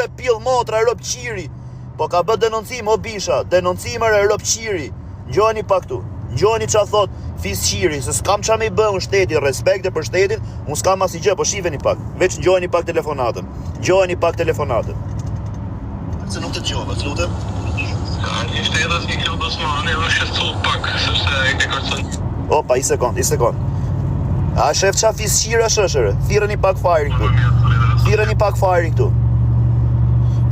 e pill motra rop qiri. Po ka bë denoncim o bisha, denoncimër e rop qiri. Ngjoni pak këtu. Ngjoni ç'a thot fisqiri, se s'kam ç'a me bën shteti, respekte për shtetin, unë s'kam asnjë gjë, po shifeni pak. Veç ngjoni pak telefonatën. Ngjoni pak telefonatën. Se nuk të dëgjova, të lutem. Ishte edhe një kjo dosmane, edhe shqetësu pak, sepse e kërcon. Opa, i sekond. A shef qa fisqira shëshëre? Thirreni pak firing këtu. Thirreni pak firing këtu.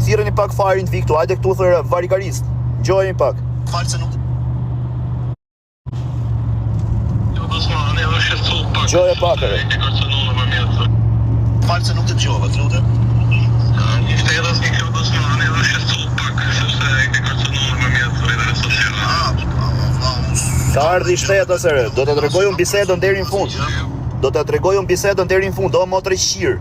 Thirreni pak firing të vi këtu. Hajde këtu thërë varikarist. Ngjojeni pak. Falë se nuk... Kjo dosmane, edhe shqetësu pak. Gjoje pak, ere. E kërconu në përmjet. Falë se nuk të dëgjova, të lutem. Ishte edhe një kjo dosmane, edhe shqetësu pak, sepse e kërconu në përmjet rrjeteve sociale. Ka ardhi shtetë asere. Do të tregoj unë bisedën deri në fund. O motre shqirë.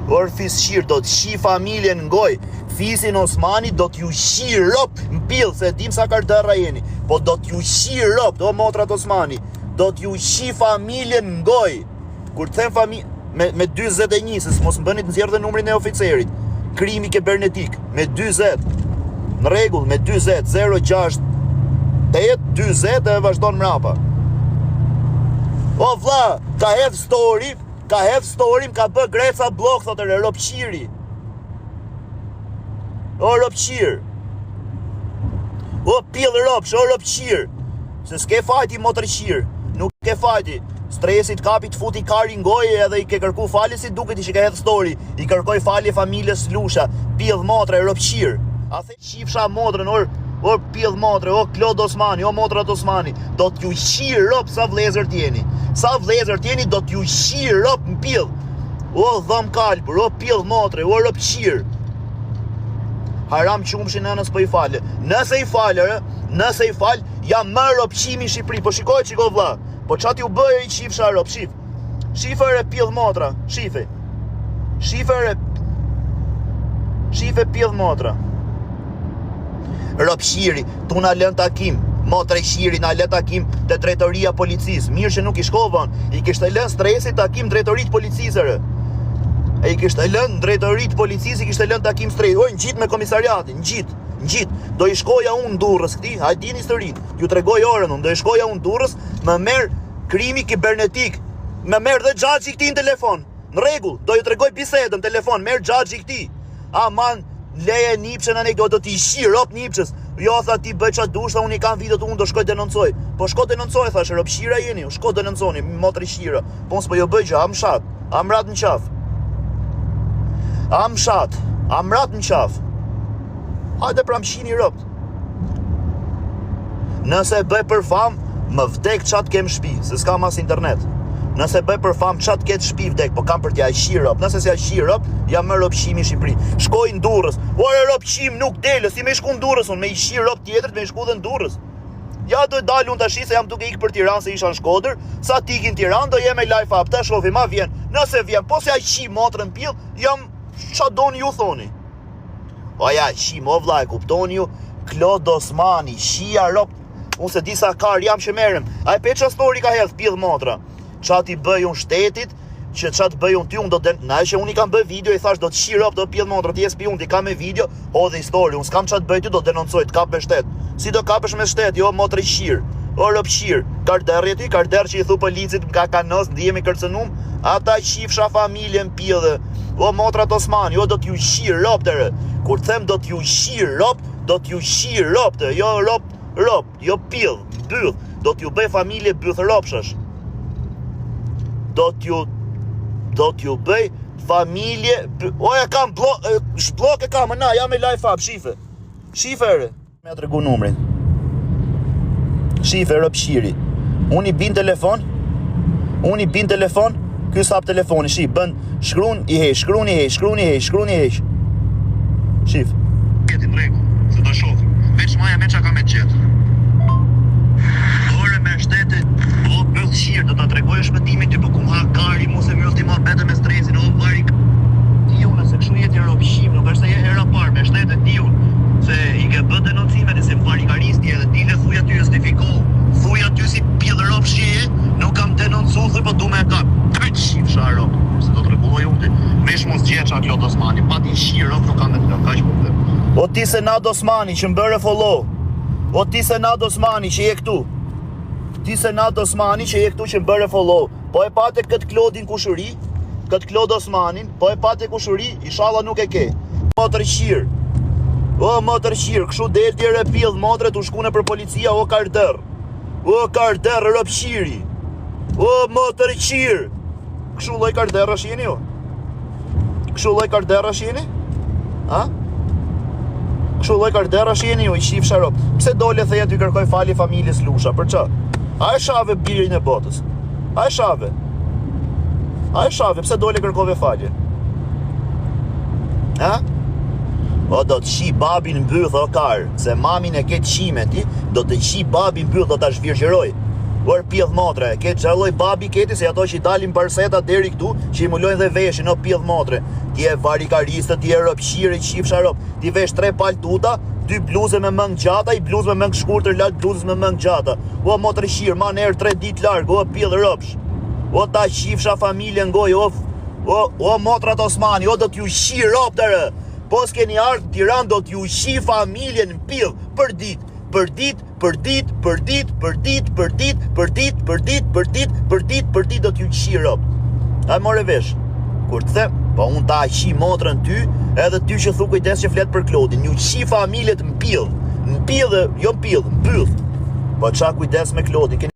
Or fisqir do të shi familjen në goj. Fisin Osmani do t'ju shi rop në pillë, se dim sa kardërra jeni. Po do t'ju shi rop, do motrat Osmani. Do t'ju shi familjen në goj. Kur të them familje me 41, se mos më bënit nëzjerë dhe numrin e oficerit. Krimi kibernetik me 20. Në rregull, me 20 068 20 e vazhdon mrapa. O vlla, ka hedh story, ka bë Greca blok, thotë re ropqiri. O ropqir. O pill ropsh, o ropqir. Se s'ke fajti motrëqir, nuk ke fajti. Stresit kapi të futi kari ngojë edhe i ke kërku falje si duket i që ka hedh story. I kërkoj falje familjes Lusha, pill motre, ropqir. A the qifsha motrën, o pill motre, o Klod Osmani, o motrat Osmani. Do t'ju shi rop sa vlezër t'jeni. Sa vlezër t'jeni do t'ju shi rop në pill. O dhëm kalpër, o pill motre, o ropqir. Haram qumshin nënës për i falë. Nëse i falë, jam më ropqimi në Shqipëri. Po shikoj vlla. Po qa t'ju bëjë i qifsha rop, shif. Shifër e pill motra, shife. Shife pill motra. Ropqiri, tu na lën takim. Motre shiri na lën takim te drejtoria policisë. Mirë që nuk i shkovën. I kishte lën stresi takim drejtorit policisëre. E i kishte lën drejtorit policisë, i kishte lën takim stresi. Oj, ngjit me komisariatin, ngjit. Do i shkoja unë Durrës këti, hajt dini historinë. Ju tregoj orën unë, do i shkoja unë Durrës, më merr krimi kibernetik. Më merr dhe xhaxhi këti në telefon. Në rregull, do ju tregoj bisedën telefon, merr xhaxhi këti. Aman, leje Nipçën anekdotë, do t'i shi rop Nipçës. Jo, tha ti bëj qa dush, tha unë i kam videot, unë do shkoj denoncoj. Po shko denoncoj, thash, ropqira jeni, shko denonconi, motri shira. Po s'po jo bëj gjë, am shat, am rat në qaf. Am rat në qaf. Hajde pra më shini ropt. Nëse bëj për fam, më vdek qatë kem shpi, se s'kam as internet. Nëse bëj për fam, qatë ketë shpi vdek, po kam për t'ja shi rop. Nëse s'ja shi rop, jam më ropqimi Shqipëri. Shkoj në Durrës. Ore ropqim nuk delës, si me shku në Durrës unë, me i shi rop tjetër, me i shku dhe në Durrës. Ja do dalë unë tashi se jam duke ikë për Tiranë se isha në Shkodër, sa t'ikin Tiranë do jem e life up, ta shofi, ma vjen. Nëse vjen, po s'ja shi motrën pill, jam qa doni ju thoni. O ja, shi mo vla e kuptoni ju, Klod Osmani, shia rop, unë se disa kar jam që merem. A e peqa story ka hedh pill motra. Qa ti bëj unë shtetit, që qa të bëj unë ty unë do të... Na e që unë i kam bëj video, i thash do të shirop, do pill motra, ti jespi unë, ti kam me video, o dhe histori, unë s'kam qa të bëj ty, do të denoncoj, të kap me shtet. Si do kapesh me shtet, jo motre shir, o ropqir, karderje ty, karder që i thu policit m'ka kanos, ndihemi kërcenum, ata qifsha familjen pillë, o motrat Osmani, jo do t'ju shir rop të re. Kur them do t'ju shir rop, do t'ju shir rop të, jo rop, jo pill, byll, do t'ju bëj familje byll ropshash. Do t'ju bëj familje... Oja kam blok e kam, na, jam e life up, shife. Shifere. Me të regu numrin. Shife, ropqiri. Unë i bin telefon, ky sap telefoni, shif, bën, shkrun i hesh. Shif. Jeti në regu, se do shofë. Veç maja me qa ka me qetë. Ore me shtetit, o bëllë shirë, do t'a tregoj shpëtimi ty, po ku ha kari, mu se mjëllë ti ma bete me stresin, o vari... Diu nëse kështu jeti ropqim, nuk është se je hera par me shtetit, diu, se i ke bët denoncime nëse më varikaristi edhe dile thuja ty justifiko, thuja ty si pjellë ropshje, nuk kam denoncu, thuj, po du me ka, kaq shif sharop, se do të regulloj unë ti, vesh mos gjetë qa Klod Osmani, pati shiro, nuk kanë me të ka që përte. O ti Senad Osmani që mbëre follow. O ti Senad Osmani që je këtu. Ti Senad Osmani që je këtu që mbëre follow. Po e pate këtë Klodin kushëri, këtë Klod Osmanin, po e pate kushëri, inshallah nuk e ke. Motër qirë. O motër qirë, kështu del tjere pidh motre të shkune për policia, o karder. O karder rëpshiri. O motër qirë. Kështu loj karder është jeni jo? Kështu loj karder është jeni? Ha? Kështu loj karder është jeni jo, i shif sharop. Pse dole theja t'y kërkoj fali familjes Lusha, për qa? A e shave birin e botës? A e shave? A e shave, pse dole kërkove falje? Ha? O do të shi babin mbyth o karë, se mamin e ketë shime ti, do të shi babin mbyth, do të shvirgjëroj. Por pjedh motre, ketë gjalloj babi keti, se ato që i dalin përseta deri këtu, që i mullojnë dhe veshin, o pjedh motre. Ti e varikariste, ti e ropshire, qif sharop, ti vesh 3 paltuta, 2 bluze me mëng gjata, i bluzë me mëng shkurtër, lart bluzës me mëng gjata. O motre shirë, ma nërë 3 dit largë, o pjedh ropsh. O ta qifsha familje ngoj, o motrat Osmani, o do t'ju shi rop të rë. Po s'keni ardhë Tiran, do t'ju shi familjen në pidh për dit, për dit, për dit, për dit, për dit, për dit, për dit, për dit, për dit, për dit, për dit, do t'ju shi rop. A more vesh, kur të them, po unë ta shi motrën ty, edhe ty që thu kujtes që flet për Klodin, ju shi familjet në pidh, jo në pidh, në pyth. Po qa kujdes me Klodin.